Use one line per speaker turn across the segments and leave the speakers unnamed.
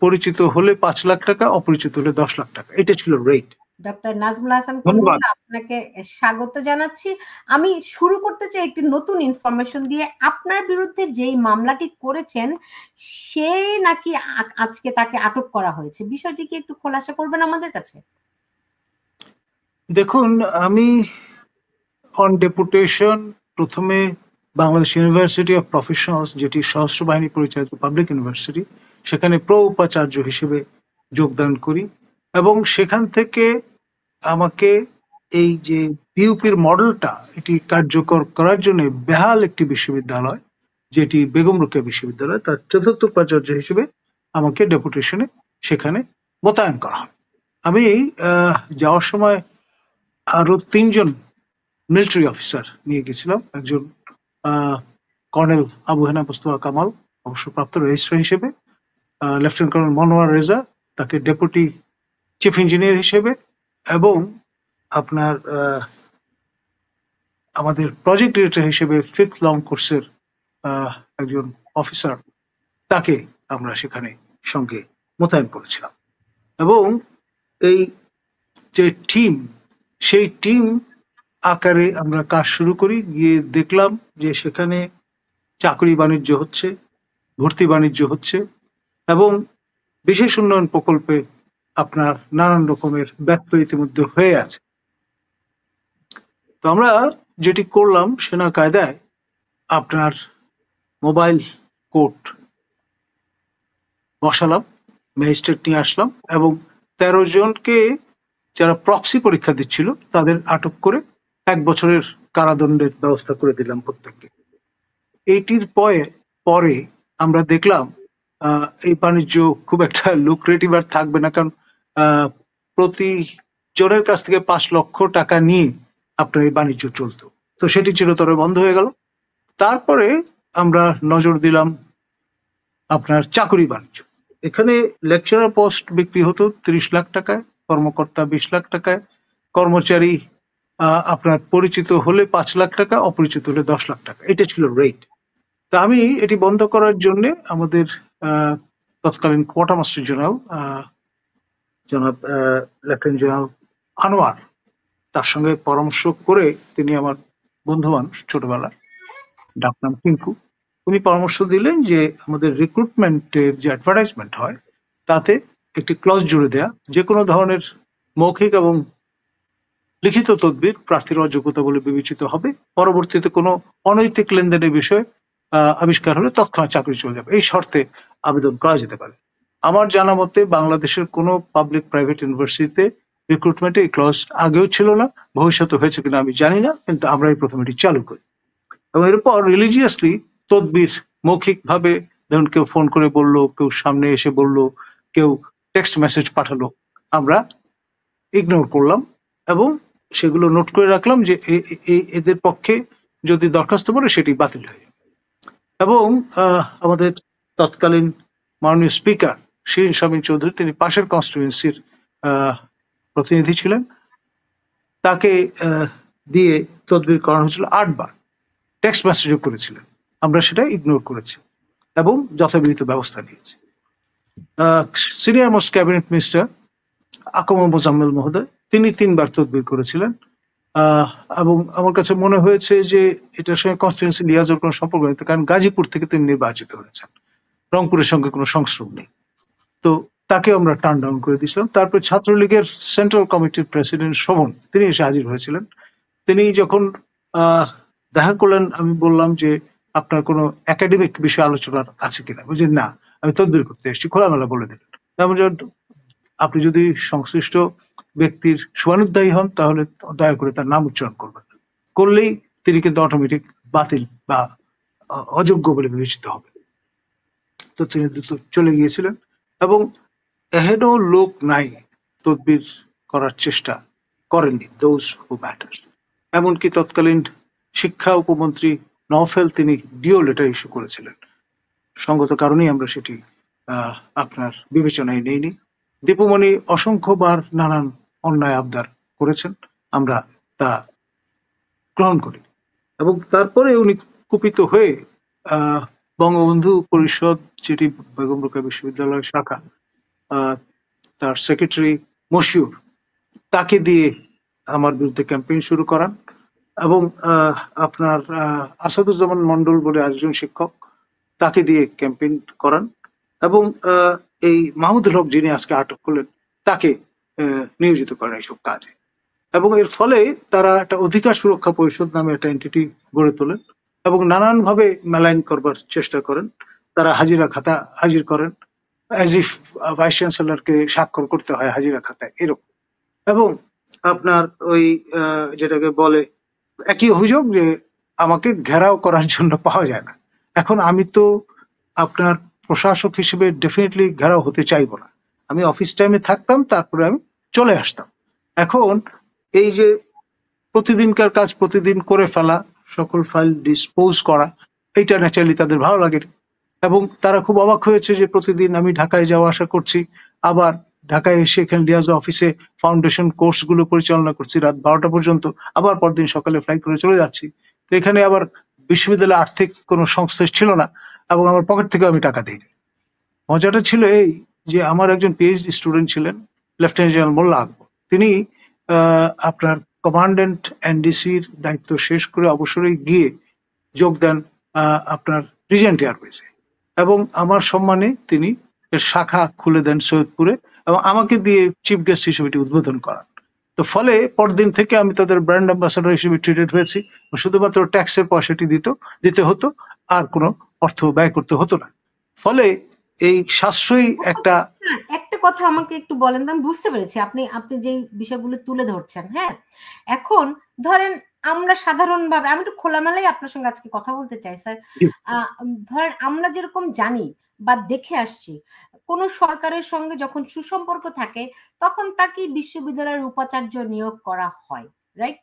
পরিচিত হলে 5 লাখ টাকা, অপরিচিত হলে 10 লাখ টাকা, এটা ছিল রেট।
ডক্টর নাজমুল হাসান কলিমুল্লাহ, আপনাকে স্বাগত জানাচ্ছি। আমি শুরু করতে চাই একটি নতুন ইনফরমেশন দিয়ে। আপনার বিরুদ্ধে যেই মামলাটি করেছেন সে নাকি আজকে তাকে আটক করা হয়েছে, বিষয়টি কি একটু খোলাসা করবেন আমাদের কাছে?
দেখুন, আমি অন ডেপুটেশন প্রথমে বাংলাদেশ ইউনিভার্সিটি অফ প্রফেশনালস, যেটি সশস্ত্র বাহিনী পরিচালিত পাবলিক ইউনিভার্সিটি, সেখানে উপাচার্য হিসেবে যোগদান করি এবং সেখান থেকে আমাকে এই যে বিউপির মডেলটা এটি কার্যকর করার জন্য বেহাল একটি বিশ্ববিদ্যালয়, যেটি বেগম রোকেয়া বিশ্ববিদ্যালয়, তার চতুর্থ উপাচার্য হিসেবে আমাকে ডেপুটেশনে সেখানে মোতায়েন করা হয়। আমি যাওয়ার সময় আরো 3 জন মিলিটারি অফিসার নিয়ে গেছিলাম। একজন কর্নেল আবু হেনা মুস্তফা কামাল, অবসরপ্রাপ্ত রেজিস্ট্রার হিসেবে, লেফটেন্যান্ট কর্নেল মনোয়ার রেজা, তাকে ডেপুটি চিফ ইঞ্জিনিয়ার হিসেবে, এবং আপনার আমাদের প্রজেক্ট ডিরেক্টর হিসেবে 5th লং কোর্সের একজন অফিসার, তাকে আমরা সেখানে সঙ্গে মোতায়েন করেছিলাম। এবং এই যে টিম, সেই টিম আকারে আমরা কাজ শুরু করি। গিয়ে দেখলাম যে সেখানে চাকরি বাণিজ্য হচ্ছে, ভর্তি বাণিজ্য হচ্ছে, এবং বিশেষ উন্নয়ন প্রকল্পে আপনার নানান রকমের ব্যর্থ ইতিমধ্যে হয়ে আছে। তো আমরা যেটি করলাম, সেনা কায়দায় আপনার মোবাইল কোর্ট বসালাম, ম্যাজিস্ট্রেট নিয়ে আসলাম এবং 13 জনকে যারা প্রক্সি পরীক্ষা দিচ্ছিল তাদের আটক করে 1 বছরের কারাদণ্ডের ব্যবস্থা করে দিলাম প্রত্যেককে। এইটির পরে আমরা দেখলাম এই বাণিজ্য খুব একটা লুক্রেটিভ আর থাকবে না, কারণ প্রতি জনের কাছ থেকে 5 লক্ষ টাকা নিয়ে আপনার এই বাণিজ্য চলতো। তো সেটি চিরতরে বন্ধ হয়ে গেল। তারপরে আমরা নজর দিলাম আপনার চাকরি বাণিজ্য। এখানে লেকচারার পোস্ট বিক্রি হতো 30 লাখ টাকায়, কর্মকর্তা 20 লাখ টাকায়, কর্মচারী আপনার পরিচিত হলে 5 লাখ টাকা, অপরিচিত হলে 10 লাখ টাকা, এটা ছিল রেট। তা আমি এটি বন্ধ করার জন্য আমাদের তৎকালীন কোয়ার্টার মাস্টার জেনারেল জনাব লেফটেন্যান্ট জেনারেল আনোয়ার, তার সঙ্গে পরামর্শ করে, তিনি আমার বন্ধু মানুষ, ছোটবেলা, ডাকনাম টিঙ্কু, উনি পরামর্শ দিলেন যে আমাদের রিক্রুটমেন্টের যে অ্যাডভার্টাইজমেন্ট হয় তাতে একটি ক্লজ জুড়ে দেয়া, যে কোনো ধরনের মৌখিক এবং লিখিত তদবির প্রার্থীর অযোগ্যতা বলে বিবেচিত হবে, পরবর্তীতে কোনো অনৈতিক লেনদেনের বিষয় আবিষ্কার হলে তৎক্ষণাৎ চাকরি চলে যাবে, এই শর্তে আবেদন করা যেতে পারে। আমার জানা মতে বাংলাদেশের কোনো পাবলিক প্রাইভেট ইউনিভার্সিটিতে রিক্রুটমেন্টে এই ক্লজ আগেও ছিল না, ভবিষ্যতে হয়েছে কিনা আমি জানি না, কিন্তু আমরা এই প্রথম এটি চালু করি। এবং এরপর রিলিজিয়াসলি তদবির মৌখিক ভাবে, ধরুন কেউ ফোন করে বললো, কেউ সামনে এসে বললো, কেউ টেক্সট মেসেজ পাঠালো, আমরা ইগনোর করলাম এবং সেগুলো নোট করে রাখলাম যে এদের পক্ষে যদি দরখাস্ত পড়ে সেটি বাতিল হয়ে যাবে। এবং আমাদের তৎকালীন মাননীয় স্পিকার শিরিন শারমিন চৌধুরী, তিনি পাশের কনস্টিটুয়েন্সির প্রতিনিধি ছিলেন, তাকে দিয়ে তদবির করানো হয়েছিল 8 বার, টেক্সট মেসেজও করেছিলেন, আমরা সেটা ইগনোর করেছি এবং যথাবিহিত ব্যবস্থা নিয়েছি। সিনিয়র মোস্ট ক্যাবিনেট মিনিস্টার আকম মোজাম্মেল মহোদয়, তিনি 3 বার তদবির করেছিলেন, এবং আমার কাছে মনে হয়েছে যে এটার সঙ্গে কনস্টিটুয়েন্সি লিয়াজের কোনো সম্পর্ক নেই, কারণ গাজীপুর থেকে তিনি নির্বাচিত হয়েছেন, রংপুরের সঙ্গে কোনো সংস্রব নেই। তো তাকে আমরা টার্ন ডাউন করে দিয়েছিলাম। তারপরে ছাত্রলীগের সেন্ট্রাল কমিটির প্রেসিডেন্ট শোভন, তিনি এসে হাজির হয়েছিলেন। তিনি যখন দেখা করলেন, আমি বললাম যে আপনার কোনো একাডেমিক বিষয় আলোচনার আছে কিনা, বুঝলেন না, আমি তদবির করতে এসেছি, খোলামেলা বলে দিলেন। আপনি যদি সংশ্লিষ্ট ব্যক্তির শুভানুধ্যায়ী হন তাহলে দয়া করে তার নাম উচ্চারণ করবেন না, করলেই তিনি কিন্তু অটোমেটিক বাতিল বা অযোগ্য বলে বিবেচিত হবে। তো তিনি দ্রুত চলে গিয়েছিলেন এবং এহেনও লোক নাই তদবির করার চেষ্টা করেননি, দোজ হু ম্যাটার্স। এমনকি তৎকালীন শিক্ষা উপমন্ত্রী নওফেল, তিনি ডিও লেটার ইস্যু করেছিলেন, সঙ্গত কারণেই আমরা সেটি আপনার বিবেচনায় নেইনি। দীপুমণি অসংখ্যবার নানান অন্যায় আবদার করেছেন, আমরা তা গ্রহণ করি। এবং তারপরে উনি কুপিত হয়ে বঙ্গবন্ধু পরিষদ, যেটি বেগম রোকেয়া বিশ্ববিদ্যালয়ের শাখা, তার সেক্রেটারি মশিউর, তাকে দিয়ে আমার বিরুদ্ধে ক্যাম্পেইন শুরু করান। এবং আপনার আসাদুজ্জামান মন্ডল বলে আরেকজন শিক্ষক, তাকে দিয়ে ক্যাম্পেইন করান। এবং এই মাহমুদুল হক যিনি আজকে আটক করলেন, তাকে নিয়োজিত করেন এইসব কাজে। এবং এর ফলে তারা একটা অধিকার সুরক্ষা পরিষদ নামে একটা এন্টিটি গড়ে তোলেন এবং নানানভাবে মেলাইন করবার চেষ্টা করেন। তারা হাজিরা খাতা হাজির করেন, অ্যাজ ইফ ভাইস চ্যান্সেলরকে স্বাক্ষর করতে হয় হাজিরা খাতায়, এরকম। এবং আপনার ওই যেটাকে বলে একই অভিযোগ যে আমাকে ঘেরাও করার জন্য পাওয়া যায় না। এখন আমি তো আপনার প্রশাসক হিসেবে ডেফিনেটলি ঘেরাও হতে চাইবো না। আমি অফিস টাইমে থাকতাম, তারপরে আমি চলে আসতাম। এখন এই যে প্রতিদিনকার কাজ প্রতিদিন করে ফেলা, সকল ফাইল ডিসপোজ করা, এইটা ন্যাচারালি তাদের ভালো লাগে। এবং তারা খুব অবাক হয়েছে যে প্রতিদিন আমি ঢাকায় যাওয়া আসা করছি, আবার ঢাকায় এসে এখানে লিয়াজো অফিসে ফাউন্ডেশন কোর্স গুলো পরিচালনা করছি রাত 12টা পর্যন্ত, আবার পরদিন সকালে ফ্লাইট করে চলে যাচ্ছি। তো এখানে আবার বিশ্ববিদ্যালয়ে আর্থিক কোনো সংস্থা ছিল না এবং আমার পকেট থেকে আমি টাকা দিইনি। মজাটা ছিল এই যে আমার একজন পিএইচডি স্টুডেন্ট ছিলেন, লেফটেন্যান্ট জেনারেল মোল্লা আকবর। তিনি আপনার কমান্ড্যান্ট এনডিসির দায়িত্ব শেষ করে অবসরে গিয়ে যোগ দেন আপনার রিজেন্ট এয়ারওয়েজে, এবং আমার সম্মানে তিনি এর শাখা খুলে দেন সৈয়দপুরে এবং আমাকে দিয়ে চিফ গেস্ট হিসেবে এটি উদ্বোধন করান। তো ফলে পরদিন থেকে আমি তাদের ব্র্যান্ড অ্যাম্বাসাডর হিসেবে ট্রিটেড হয়েছি। শুধুমাত্র ট্যাক্সের পয়সাটি দিতে হতো, আর কোনো অর্থ ব্যয় করতে হতো না। ফলে এই সাশ্রয়ী একটা
কথা আমাকে একটু বলেন। আমি বুঝতে পেরেছি আপনি যে বিষয়গুলো তুলে ধরছেন। হ্যাঁ, এখন ধরেন আমরা সাধারণভাবে, আমি একটু খোলামেলাই আপনার সঙ্গে আজকে কথা বলতে চাই স্যার। ধরেন আমরা যেরকম জানি বা দেখে আসছি, কোন সরকারের সঙ্গে যখন সুসম্পর্ক থাকে তখন তাকে বিশ্ববিদ্যালয়ের উপাচার্য নিয়োগ করা হয়, রাইট?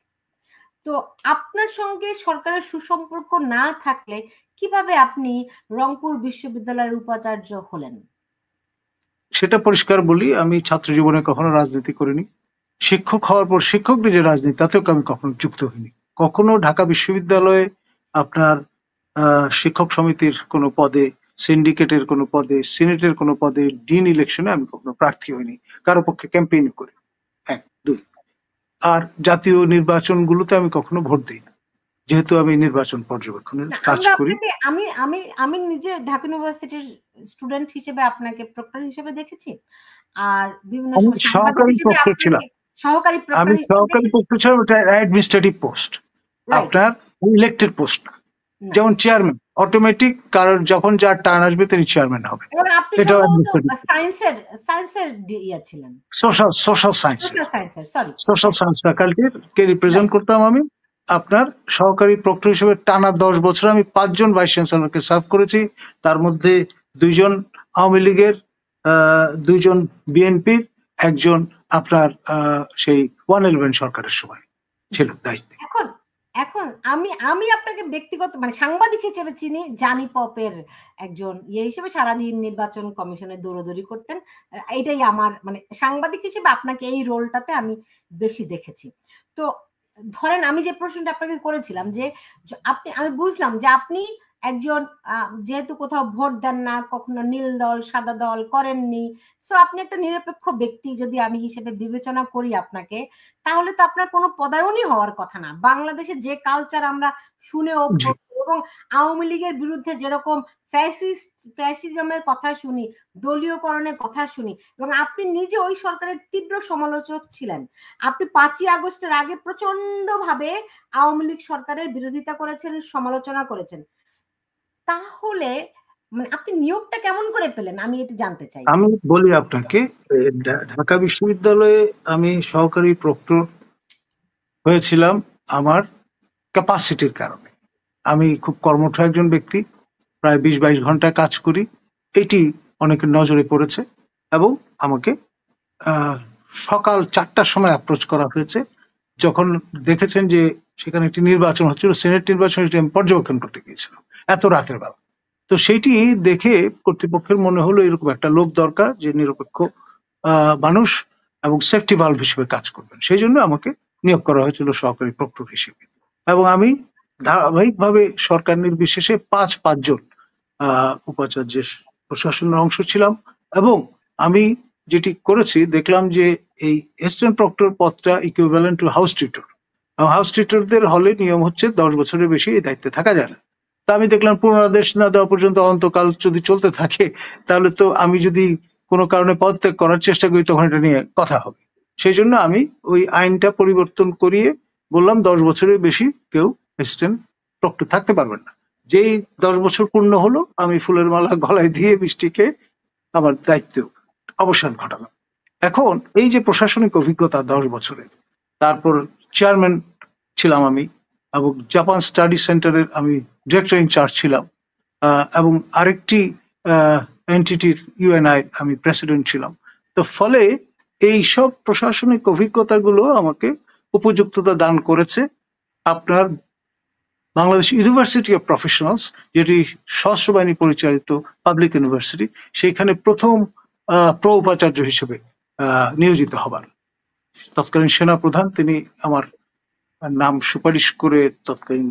তো আপনার সঙ্গে সরকারের সুসম্পর্ক না থাকলে কিভাবে আপনি রংপুর বিশ্ববিদ্যালয়ের উপাচার্য হলেন?
সেটা পরিষ্কার বলি, আমি ছাত্র জীবনে কখনো রাজনীতি করিনি। শিক্ষক হওয়ার পর শিক্ষকদের যে রাজনীতি, তাতেও আমি কখনো যুক্ত হইনি। কখনো ঢাকা বিশ্ববিদ্যালয়ে আপনার শিক্ষক সমিতির কোনো পদে, সিন্ডিকেটের কোনো পদে, সিনেটের কোনো পদে, ডিন ইলেকশনে আমি কখনো প্রার্থী হইনি, কারো পক্ষে ক্যাম্পেইন করি। 1, 2। আর জাতীয় নির্বাচনগুলোতে আমি কখনো ভোট দিই না, যেহেতু আমি নির্বাচন পর্যবেক্ষণের কাজ করি।
আমি নিজে ঢাকা ইউনিভার্সিটির স্টুডেন্ট হিসেবে আপনাকে প্রক্টর হিসেবে দেখেছি, আর বিভিন্ন
সহকারী প্রক্টর ছিলাম। আমি সহকারী প্রক্টর ছিলাম, এটা অ্যাডমিনিস্ট্রেটিভ পোস্ট, আপনার ইলেক্টেড পোস্ট না। যেমন চেয়ারম্যান অটোমেটিক, কারণ যখন যার টার্ন আসবে তিনি চেয়ারম্যান হবে।
এটা সায়েন্সের ইয়া ছিলেন,
সোশ্যাল সায়েন্স ফ্যাকাল্টির কে রিপ্রেজেন্ট করতাম আমি। আপনার সহকারী প্রক্টর হিসেবে টানা 10 বছর আমি 5 জন ভাইস চ্যান্সেলরকে সার্ভ করেছি। তার মধ্যে 2 জন আওয়ামী লীগের, 2 জন বিএনপির, একজন আপনার সেই 111 সরকারের সময় ছিল দায়িত্বে।
এখন আমি আপনাকে ব্যক্তিগত মানে সাংবাদিক হিসেবে চিনি, জানি পপের একজন হিসেবে সারাদিন নির্বাচন কমিশনে দৌড়দৌড়ি করতেন। এটাই আমার মানে সাংবাদিক হিসেবে আপনাকে এই রোলটাতে আমি বেশি দেখেছি। তো ধরেন আমি যে প্রশ্নটা আপনাকে করেছিলাম যে আমি বুঝলাম যে আপনি একজন যেহেতু কোথাও ভোট দেন না, কখনো নীল দল সাদা দল করেননি, সো আপনি একটা নিরপেক্ষ ব্যক্তি যদি আমি হিসেবে বিবেচনা করি আপনাকে, তাহলে তো আপনার কোনো পদায়নই হওয়ার কথা না। বাংলাদেশে যে কালচার আমরা শুনে অভ্যস্ত এবং আওয়ামী লীগের বিরুদ্ধে যেরকম ফ্যাসিজমের কথা শুনি, দলীয়করণের কথা শুনি, এবং আপনি নিজে ওই সরকারের তীব্র সমালোচক ছিলেন। আপনি 5ই আগস্টের আগে প্রচন্ড ভাবে আওয়ামী লীগ সরকারের বিরোধিতা করেছেন, সমালোচনা করেছেন। তাহলে মানে আপনি নিয়োগটা কেমন করে পেলেন, আমি এটা জানতে চাই।
আমি বলি আপনাকে, ঢাকা বিশ্ববিদ্যালয়ে আমি সহকারী প্রক্টর হয়েছিলাম আমার ক্যাপাসিটির কারণে। আমি খুব কর্মঠ একজন ব্যক্তি, প্রায় 20-22 ঘন্টা কাজ করি, এটি অনেকের নজরে পড়েছে এবং আমাকে সকাল 4টার সময় অ্যাপ্রোচ করা হয়েছে। যখন দেখেছেন যে সেখানে একটি নির্বাচন হচ্ছিল, সিনেট নির্বাচন, এটি আমি পর্যবেক্ষণ করতে গিয়েছিলাম এত রাতের বেলা। তো সেইটি দেখে কর্তৃপক্ষের মনে হলো এরকম একটা লোক দরকার যে নিরপেক্ষ মানুষ এবং সেফটি ভালভ হিসেবে কাজ করবেন। সেই জন্য আমাকে নিয়োগ করা হয়েছিল সহকারী প্রক্টর হিসেবে, এবং আমি ধারাবাহিকভাবে সরকার নির্বিশেষে 5 জন উপাচার্যের প্রশাসনের অংশ ছিলাম। এবং আমি যেটি করেছি, দেখলাম যে এই অ্যাসিস্ট্যান্ট প্রক্টর পদটা equivalent to house tutor. House টিউটরদের হলে নিয়ম হচ্ছে 10 বছরের বেশি এই দায়িত্বে থাকা যায় না। তা আমি দেখলাম পুনরাদেশ না দেওয়া পর্যন্ত অন্তকাল যদি চলতে থাকে, তাহলে তো আমি যদি কোনো কারণে পদত্যাগ করার চেষ্টা করি তখন এটা নিয়ে কথা হবে। সেই জন্য আমি ওই আইনটা পরিবর্তন করিয়ে বললাম 10 বছরের বেশি কেউ অ্যাসিস্ট্যান্ট প্রক্টর থাকতে পারবেন না। যেই 10 বছর পূর্ণ হলো, আমি ফুলের মালা গলায় দিয়ে বৃষ্টিকে আমার দায়িত্ব অবসান ঘটালাম। এখন এই যে প্রশাসনিক অভিজ্ঞতা 10 বছরের, তারপর চেয়ারম্যান ছিলাম আমি, এবং জাপান স্টাডি সেন্টারের আমি ডিরেক্টর ইনচার্জ ছিলাম, এবং আরেকটি এনটিটির ইউএনআই আমি প্রেসিডেন্ট ছিলাম। তো ফলে এই সব প্রশাসনিক অভিজ্ঞতাগুলো আমাকে উপযুক্ততা দান করেছে আপনার বাংলাদেশ ইউনিভার্সিটি অফ প্রফেশনালস, যেটি সশস্ত্র বাহিনী পরিচালিত পাবলিক ইউনিভার্সিটি, সেইখানে প্রথম প্রো উপাচার্য হিসেবে নিয়োজিত হবার। তৎকালীন সেনা প্রধান তিনি আমার নাম সুপারিশ করে তৎকালীন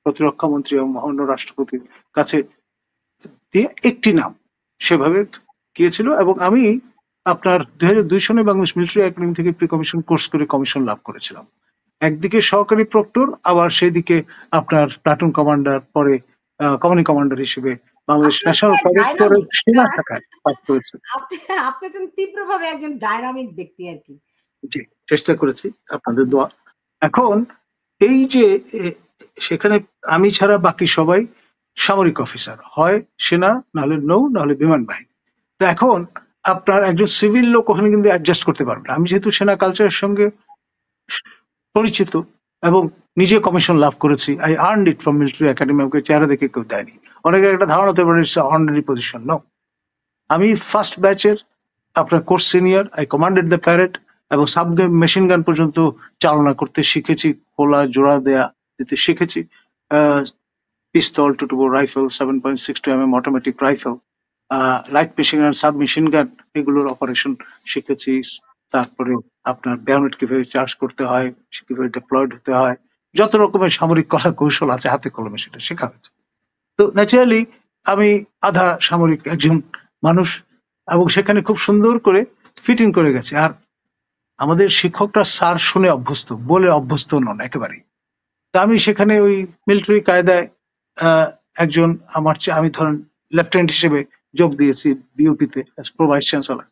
প্রতিরক্ষা মন্ত্রী এবং মহামান্য রাষ্ট্রপতির কাছে দিয়ে একটি নাম সেভাবে গিয়েছিল, এবং আমি আপনার 2002 সনে বাংলাদেশ মিলিটারি একাডেমি থেকে প্রি কমিশন কোর্স করে কমিশন লাভ করেছিলাম। একদিকে সহকারী প্রক্টর, আবার সেদিকে আপনার প্লাটুন কমান্ডার, পরে কমান্ডিং কমান্ডার হিসেবে বাংলাদেশ ন্যাশনাল ক্যাডেট কোরের সেনা শাখায় কাজ করেছি।
আপনি একজন তীব্রভাবে একজন ডায়নামিক ব্যক্তি আর কি।
জি, চেষ্টা করেছি, আপনাদের দোয়া। এখন এই যে সেখানে আমি ছাড়া বাকি সবাই সামরিক অফিসার, হয় সেনা, নাহলে নৌ, নাহলে বিমান বাহিনী। তো এখন আপনার একজন সিভিল লোক ওখানে কিন্তু অ্যাডজাস্ট করতে পারবে না। আমি যেহেতু সেনা কালচারের সঙ্গে পরিচিত এবং নিজে কমিশন লাভ করেছি, I earned it from military academy, আমাকে চেহারা দেখে কেউ দেয়নি। অনেকের একটা ধারণা হতে পারে ইটস অনারি পজিশন। নো, আমি ফার্স্ট ব্যাচের আপনার course senior, I commanded the parade, এবং সাব মেশিন গান পর্যন্ত চালনা করতে শিখেছি, খোলা জোড়া দিতে শিখেছি, পিস্তল, টুটুবো rifle, 7.62 mm automatic rifle, light machine gun, sub machine gun, এগুলোর অপারেশন শিখেছি। তারপরে আপনার ব্যানেট কিভাবে চার্জ করতে হয়, কিভাবে ডিপ্লয়েড হতে হয়, যত রকমের সামরিক কলা কৌশল আছে হাতে কলমে সেটা শেখা হয়েছে। তো ন্যাচারালি আমি আধা সামরিক একজন মানুষ, এবং সেখানে খুব সুন্দর করে ফিট ইন করে গেছে। আর আমাদের শিক্ষকরা স্যার শুনে অভ্যস্ত, বলে অভ্যস্ত নন একেবারেই। তা আমি সেখানে ওই মিলিটারি কায়দায় একজন আমি ধরেন লেফটেন্যান্ট হিসেবে যোগ দিয়েছি বিউপিতে প্রো ভাইস চ্যান্সেলর।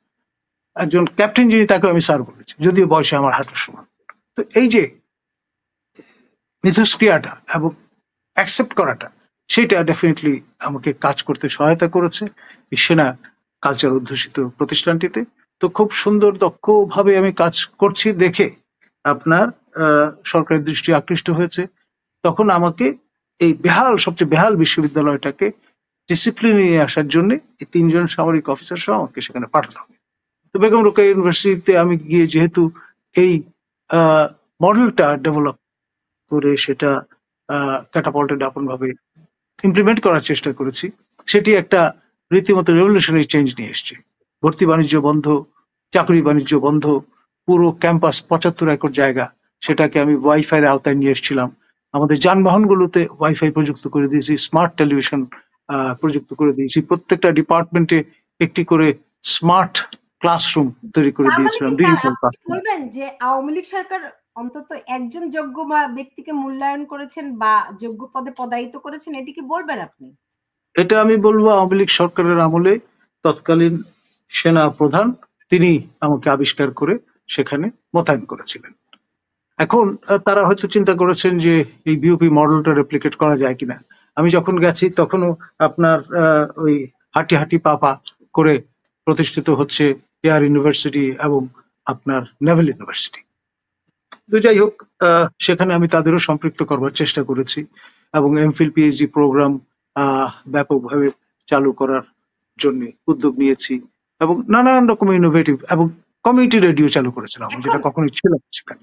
একজন ক্যাপ্টেন যিনি, তাকে আমি স্যার বলেছি, যদিও বয়সে আমার হাঁটুর সমান। তো এই যে মিথস্ক্রিয়াটা এবং অ্যাকসেপ্ট করাটা, সেটা ডেফিনেটলি আমাকে কাজ করতে সহায়তা করেছে এই সেনা কালচার অধ্যুষিত প্রতিষ্ঠানটিতে। তো খুব সুন্দর দক্ষভাবে আমি কাজ করছি দেখে আপনার সরকারের দৃষ্টি আকৃষ্ট হয়েছে। তখন আমাকে এই সবচেয়ে বেহাল বিশ্ববিদ্যালয়টাকে ডিসিপ্লিনে নিয়ে আসার জন্য এই 3 জন সামরিক অফিসার সহ আমাকে সেখানে পাঠানো হবে। তো বেগম রোকেয়া ইউনিভার্সিটিতে আমি গিয়ে যেহেতু এই মডেলটা ডেভেলপ করে সেটা ক্যাটাপল্টেড আপনভাবে ইমপ্লিমেন্ট করার চেষ্টা করেছি, সেটি একটা রীতিমতো রেভলিউশনারি চেঞ্জ নিয়ে এসছে। ভর্তি বাণিজ্য বন্ধ, চাকরি বাণিজ্য বন্ধ, পুরো ক্যাম্পাস 75 একর জায়গা, সেটাকে আমি ওয়াইফাই এর আওতায় নিয়ে এসেছিলাম। আমাদের যানবাহনগুলোতে ওয়াইফাই প্রযুক্ত করে দিয়েছি, স্মার্ট টেলিভিশন প্রযুক্ত করে দিয়েছি, প্রত্যেকটা ডিপার্টমেন্টে একটি করে স্মার্ট ক্লাসরুম তৈরি করে দিয়েছিলাম।
বলবেন যে আওয়ামী লীগ সরকার অন্তত একজন যোগ্য বা ব্যক্তিকে মূল্যায়ন করেছেন বা যোগ্য পদে পদায়িত করেছেন, এটি কি বলবেন আপনি?
এটা আমি বলবো আওয়ামী লীগ সরকারের আমলে তৎকালীন সেনা প্রধান তিনি আমাকে আবিষ্কার করে সেখানে মোতায়েন করেছিলেন। এখন তারা হয়তো চিন্তা করেছেন যে এই বিউপি মডেলটা রেপ্লিকেট করা যায় কিনা। আমি যখন গেছি তখনও আপনার ওই হাঁটি পা করে প্রতিষ্ঠিত হচ্ছে এয়ার ইউনিভার্সিটি এবং আপনার নেভাল ইউনিভার্সিটি। তো যাই হোক, সেখানে আমি তাদেরও সম্পৃক্ত করবার চেষ্টা করেছি এবং এমফিল পিএইচডি প্রোগ্রাম ব্যাপকভাবে চালু করার জন্য উদ্যোগ নিয়েছি, এবং নানান রকমের ইনোভেটিভ এবং কমিউনিটি রেডিও চালু করেছিলাম, যেটা কখনোই ছিল না সেখানে।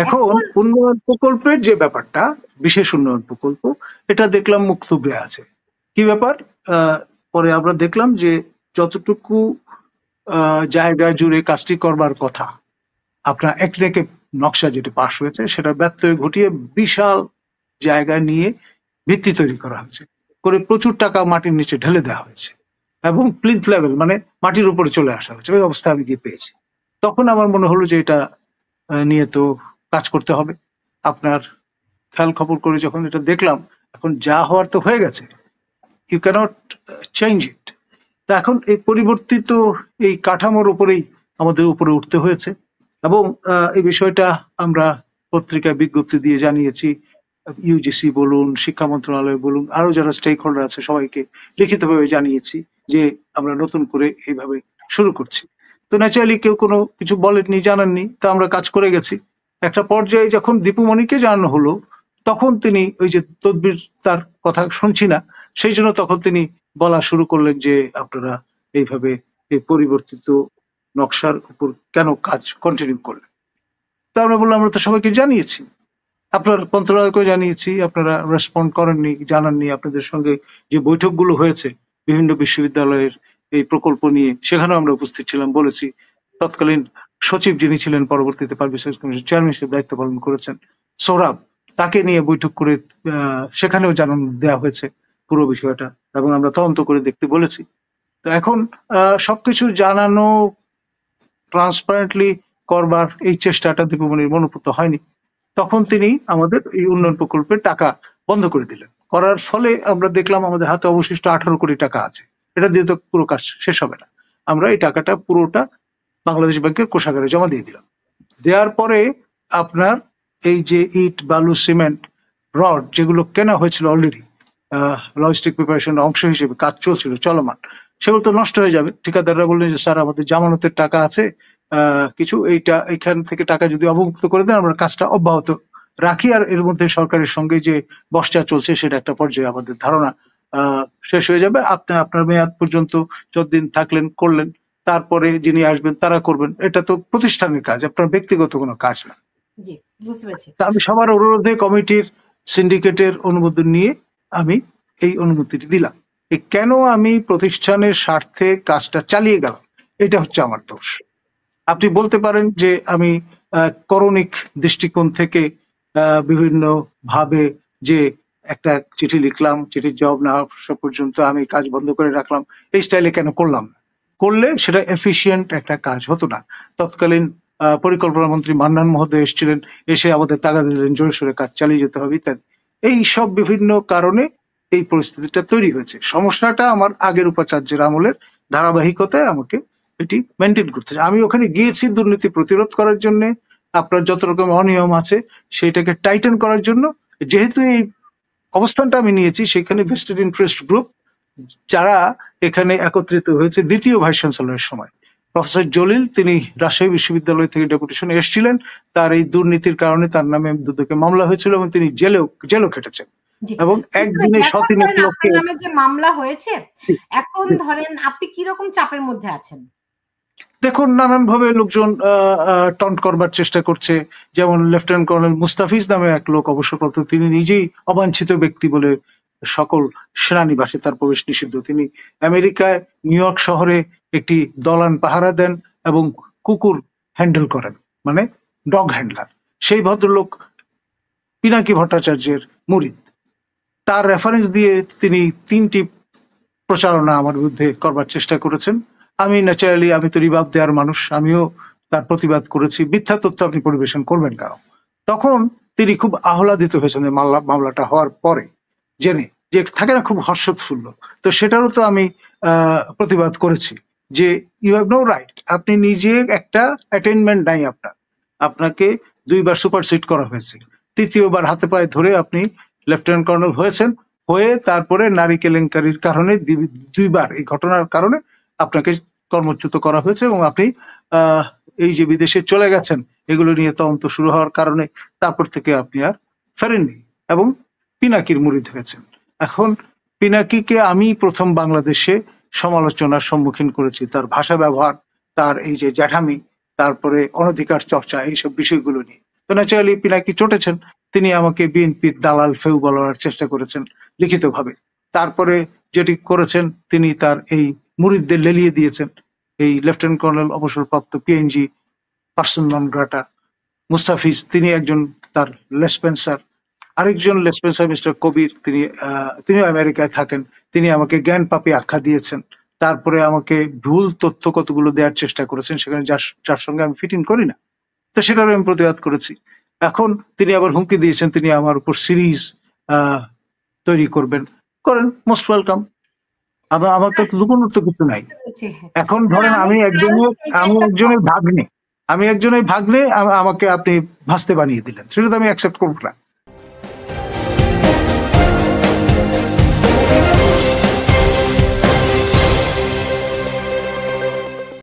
এখন উন্নয়ন প্রকল্পের যে ব্যাপারটা, বিশেষ উন্নয়ন প্রকল্প, এটা দেখলাম মুক্তবে আছে। কি ব্যাপার? পরে আমরা দেখলাম যে যতটুকু জায়গা জুড়ে কাজটি করবার কথা, আপনার একটাকে নকশা যেটি পাশ হয়েছে সেটা ব্যত্যয় ঘটিয়ে বিশাল জায়গা নিয়ে ভিত্তি তৈরি করা হয়েছে, করে প্রচুর টাকা মাটির নিচে ঢেলে দেওয়া হয়েছে। এবং প্লিন্থ লেভেল মানে মাটির উপরে চলে আসা হয়েছে, ওই অবস্থা আমি গিয়ে পেয়েছি। তখন আমার মনে হলো যে এটা নিয়ে তো কাজ করতে হবে। আপনার খেয়াল খবর করে যখন এটা দেখলাম, এখন যা হওয়ার তো হয়ে গেছে, ইউ ক্যানট চেঞ্জ ইট। তা এখন এই পরিবর্তিত এই কাঠামোর উপরেই আমাদের উপরে উঠতে হয়েছে, এবং এই বিষয়টা আমরা পত্রিকায় বিজ্ঞপ্তি দিয়ে জানিয়েছি। ইউজিসি বলুন, শিক্ষা মন্ত্রণালয় বলুন, আরো যারা স্টেক হোল্ডার আছে সবাইকে লিখিতভাবে জানিয়েছি যে আমরা নতুন করে এইভাবে শুরু করছি। তো ন্যাচারালি কেউ কোনো কিছু বলেননি, জানাননি, তা আমরা কাজ করে গেছি। একটা পর্যায়ে যখন দীপুমণিকে জানানো হলো, তখন তিনি ওই যে তদবির তার কথা শুনছি না, সেই জন্য তখন তিনি বলা শুরু করলেন যে আপনারা এইভাবে এই পরিবর্তিত নকশার উপর কেন কাজ কন্টিনিউ করলেন। তো আমরা বললাম আমরা তো সবাইকে জানিয়েছি, আপনার মন্ত্রণালয়কে জানিয়েছি, আপনারা রেসপন্ড করেননি, জানাননি। আপনাদের সঙ্গে যে বৈঠকগুলো হয়েছে বিভিন্ন বিশ্ববিদ্যালয়ের এই প্রকল্প নিয়ে, সেখানেও আমরা উপস্থিত ছিলাম, বলেছি। তৎকালীন সচিব যিনি ছিলেন, পরবর্তীতে পাবলিক সার্ভিস কমিশন চেয়ারম্যান হিসেবে দায়িত্ব পালন করেছেন, সোহরাব, তাকে নিয়ে বৈঠক করে সেখানেও জানানো দেওয়া হয়েছে পুরো বিষয়টা, এবং আমরা তদন্ত করে দেখতে বলেছি। তো এখন সবকিছু জানানো, ট্রান্সপারেন্টলি করবার এই চেষ্টাটা দীপুমণির মনোপুত হয়নি। তখন তিনি আমাদের এই উন্নয়ন প্রকল্পের টাকা বন্ধ করে দিলেন। করার ফলে আমরা দেখলাম আমাদের হাতে অবশিষ্ট 18 কোটি টাকা আছে, এটা দিয়ে তো পুরো কাজ শেষ হবে না। আমরা এই টাকাটা পুরোটা বাংলাদেশ ব্যাংকের কোষাগারে জমা দিয়ে দিলাম। দেওয়ার পরে আপনার এই যে ইট, বালু, সিমেন্ট, রড যেগুলো কেনা হয়েছিল অলরেডি, লজিস্টিক প্রিপারেশনের অংশ হিসেবে কাজ চলছিল, চলমান, সেগুলো তো নষ্ট হয়ে যাবে। ঠিকাদাররা বললেন যে স্যার আমাদের জামানতের টাকা আছে কিছু, এইটা এখান থেকে টাকা যদি অবমুক্ত করে দেন আমরা কাজটা অব্যাহত রাখি, আর এর মধ্যে সরকারের সঙ্গে যে বর্ষা চলছে সেটা একটা পর্যায়ে আমাদের ধারণা শেষ হয়ে যাবে। আপনি আপনার মেয়াদ পর্যন্ত যতদিন থাকলেন করলেন, তারপরে যিনি আসবেন তারা করবেন। এটা তো প্রতিষ্ঠানের কাজ, আপনার ব্যক্তিগত কোনো কাজ না। আমি সবার অনুরোধে কমিটির, সিন্ডিকেটের অনুমোদন নিয়ে আমি এই অনুমতিটি দিলাম। কেন আমি প্রতিষ্ঠানের স্বার্থে কাজটা চালিয়ে গেলাম, এটা হচ্ছে আমার দোষ। আপনি বলতে পারেন যে আমি করণিক দৃষ্টিকোণ থেকে বিভিন্ন ভাবে যে একটা চিঠি লিখলাম, চিঠির জবাব না আসা পর্যন্ত আমি কাজ বন্ধ করে রাখলাম, এই স্টাইলে কেন করলাম না। করলে সেটা এফিশিয়েন্ট একটা কাজ হতো না। তৎকালীন পরিকল্পনা মন্ত্রী মান্নান মহোদয় এসেছিলেন, এসে আমাদের তাগাদা দিলেন জোরে সোরে কাজ চালিয়ে যেতে হবে ইত্যাদি। এই সব বিভিন্ন কারণে এই পরিস্থিতিটা তৈরি হয়েছে। সমস্যাটা আমার আগের উপাচার্যের আমলের ধারাবাহিকতায় আমাকে এটি মেনটেন করতে। আমি ওখানে গিয়েছি দুর্নীতি প্রতিরোধ করার জন্য, আপনার যত রকম অনিয়ম আছে সেটাকে টাইটেন করার জন্য। যেহেতু এই অবস্থানটা আমি নিয়েছি, সেখানে ভেস্টেড ইন্টারেস্ট গ্রুপ যারা এখানে একত্রিত হয়েছে দ্বিতীয় ভাইস চ্যান্সেলরের সময়, প্রফেসর জলিল, তিনি রাজশাহী বিশ্ববিদ্যালয় থেকে ডেপুটেশনে এসেছিলেন। তার এই দুর্নীতির কারণে তার নামে দুদকে মামলা হয়েছিল এবং তিনি জেলও কেটেছেন। এবং একদিনে 103 লোককে
নামে যে মামলা হয়েছে, এখন ধরেন আপনি কি রকম চাপের মধ্যে আছেন?
দেখুন, নানান ভাবে লোকজন টন্ট করবার চেষ্টা করছে। যেমন লেফটেন্যান্ট কর্নেল মুস্তাফিজ নামে এক লোক অবসরপ্রাপ্ত, তিনি নিজেই অবাঞ্ছিত ব্যক্তি বলে সকল সেনানিবাসে তার প্রবেশ নিষিদ্ধ। তিনি আমেরিকায় নিউ ইয়র্ক শহরে একটি দলান পাহারা দেন এবং কুকুর হ্যান্ডেল করেন, মানে ডগ হ্যান্ডলার। সেই ভদ্রলোক পিনাকি ভট্টাচার্যের মুরিদ। তার রেফারেন্স দিয়ে তিনি 3টি প্রচারণা আমার বিরুদ্ধে করবার চেষ্টা করেছেন। আমি ন্যাচারালি, আমি তো রিভাব দেওয়ার মানুষ, আমিও তার প্রতিবাদ করেছি। মিথ্যা তথ্য আপনি পরিবেশন করবেন কেন? তখন তিনি খুব আহ্লাদিত হয়েছেন মামলাটা হওয়ার পরে, জেনে যে থাকে না খুব হর্ষোৎফুল্ল। তো সেটারও তো আমি প্রতিবাদ করেছি যে ইউ হ্যাভ নো রাইট, আপনি নিজে একটা অ্যাটেইনমেন্ট নাই আপনার, আপনাকে 2বার সুপারসিড করা হয়েছে, 3য়বার হাতে পায়ে ধরে আপনি লেফটেন্যান্ট কর্নেল হয়েছেন, হয়ে তারপরে নারী কেলেঙ্কারির কারণে 2বার এই ঘটনার কারণে আপনাকে কর্মচ্যুত করা হয়েছে, এবং আপনি এই যে বিদেশে চলে গেছেন এগুলো নিয়ে তদন্ত শুরু হওয়ার কারণে তারপর থেকে আপনি আর ফেরেননি এবং পিনাকির মুরিদ হয়েছেন। এখন পিনাকিকে আমি প্রথম বাংলাদেশে সমালোচনার সম্মুখীন করেছি, তার ভাষা ব্যবহার, তার এই যে জ্যাঠামি, তারপরে অনধিকার চর্চা, এইসব বিষয়গুলো নিয়ে। তো ন্যাচারালি পিনাকি চটেছেন, তিনি আমাকে বিএনপির দালাল ফেউ বলার চেষ্টা করেছেন লিখিতভাবে। তারপরে যেটি করেছেন, তিনি তার এই মুরিদদের লেলিয়ে দিয়েছেন। এই লেফটেন্যান্ট কর্নেল অবসরপ্রাপ্ত পিএনজি পার্সন নন গ্রাটা মুস্তাফিজ, তিনি একজন, তার লেসপেন্সার, আরেকজন লেসপেন্সার মিস্টার কবির, তিনিও আমেরিকায় থাকেন, তিনি আমাকে জ্ঞান পাপী আখ্যা দিয়েছেন। তারপরে আমাকে ভুল তথ্য কতগুলো দেওয়ার চেষ্টা করেছেন, সেখানে যার সঙ্গে আমি ফিট ইন করি না, তো সেটারও আমি প্রতিবাদ করেছি। এখন তিনি আবার হুমকি দিয়েছেন তিনি আমার উপর সিরিজ তৈরি করবেন, করেন, মোস্ট ওয়েলকাম। আমার তো লুকোনোর তো কিছু নাই। এখন ধরেন আমি একজনের ভাগ্নে আমাকে আপনি ভাসতে বানিয়ে দিলেন, সেটা তো আমি অ্যাকসেপ্ট করবো না।